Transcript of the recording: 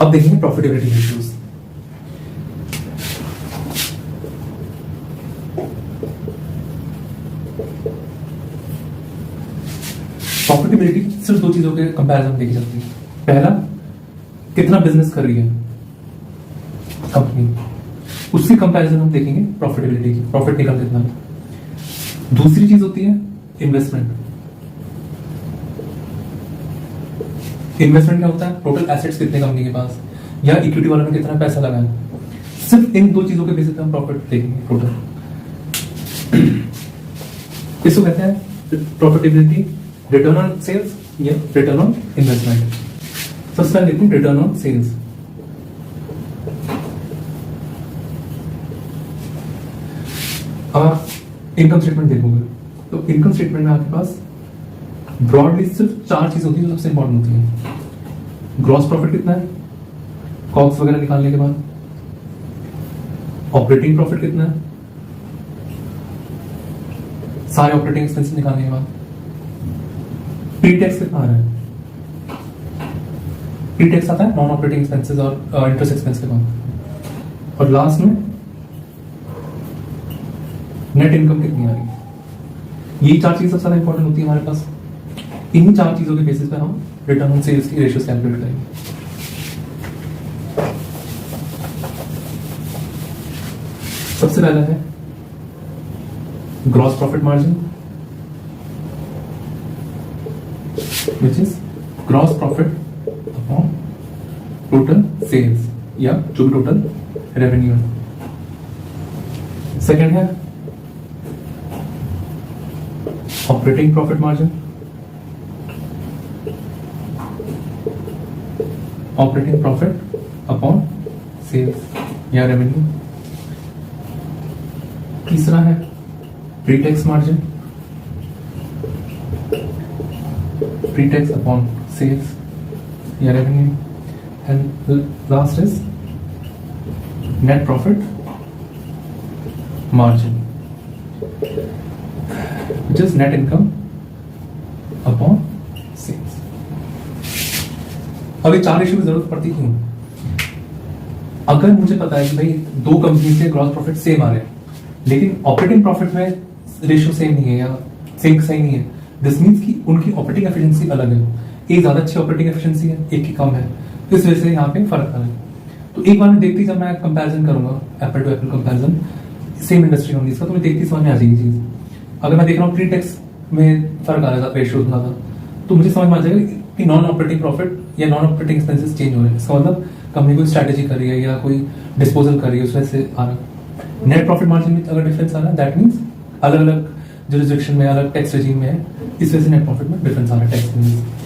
अब देखेंगे profitability ratios. Profitability सिर्फ दो चीजों के कंपैरिजन देखी जाती है। पहला, कितना बिजनेस कर रही है कंपनी, उसकी कंपैरिजन हम देखेंगे प्रॉफिटेबिलिटी की, प्रॉफिट निकल कितना है। दूसरी चीज होती है इन्वेस्टमेंट। इन्वेस्टमेंट क्या होता है? टोटल एसेट्स कितने कंपनी के पास, या इक्विटी वालों ने कितना पैसा लगाया। सिर्फ इन दो चीजों के बेसिस पे हम प्रॉफिट देखेंगे टोटल। इसको कहते हैं प्रॉफिटेबिलिटी, रिटर्न ऑन सेल्स या रिटर्न ऑन इन्वेस्टमेंट। सबसे पहले देखते हैं रिटर्न ऑन सेल्स। आप इनकम स्टेटमेंट देखोगे तो इनकम स्टेटमेंट में आपके पास ब्रॉडली सिर्फ चार चीज होती है जो सबसे इंपॉर्टेंट होती है। ग्रॉस प्रॉफिट कितना है कॉस्ट वगैरह निकालने के बाद, ऑपरेटिंग प्रॉफिट कितना है सारे ऑपरेटिंग एक्सपेंसेस निकालने के बाद, प्री टैक्स कितना आ रहा है। प्री टैक्स आता है नॉन ऑपरेटिंग एक्सपेंसेस और इंटरेस्ट एक्सपेंस के बाद, और लास्ट में नेट इनकम कितनी आ रही है। ये चार चीज सबसे ज्यादा इंपॉर्टेंट होती है हमारे पास। इन्हीं चार चीजों के बेसिस पे हम रिटर्न ऑन सेल्स की रेशियोज कैलकुलेट करेंगे। सबसे पहला है gross profit margin, which is gross profit upon total sales या जो भी टोटल रेवेन्यू है। सेकेंड है operating profit margin, operating profit upon sales या रेवेन्यू। तीसरा है pre tax margin, pre tax upon sales या revenue, and last is net profit margin which is net income upon sales। अब ये चार ratio की जरूरत पड़ती क्यों? अगर मुझे पता है कि भाई दो कंपनी से ग्रॉस प्रॉफिट सेम आ रहे हैं लेकिन ऑपरेटिंग प्रॉफिट में रेशियो सेम नहीं है या सेम सही नहीं है, दिस मीन्स कि उनकी ऑपरेटिंग एफिशिएंसी अलग है। एक ज्यादा अच्छी ऑपरेटिंग एफिशिएंसी है, एक की कम है, तो इस वजह से यहाँ पे फर्क आ रहा है। तो एक बार में देखती जब मैं कंपैरिजन करूंगा apple to apple comparison same industry companies का, तो मैं देखती समझ में आ जाएगी चीज। अगर मैं देख रहा हूँ प्री टैक्स में फर्क आ रहा है रेशियो उतना था, तो मुझे समझ में आ जाएगा कि नॉन ऑपरेटिंग प्रॉफिट या नॉन ऑपरेटिंग एक्सपेंसेस चेंज हो रहे हैं। इसका मतलब कंपनी कोई स्ट्रैटेजी कर रही है या कोई डिस्पोजल कर रही है, उस वजह से आ रहा है। नेट प्रॉफिट मार्जिन में अगर डिफरेंस आ रहा है दैट मीन्स अलग अलग जुरिस्डिक्शन में अलग टैक्स रेजिम में है, इस वजह से नेट प्रॉफिट में डिफरेंस आ रहा है टैक्स में।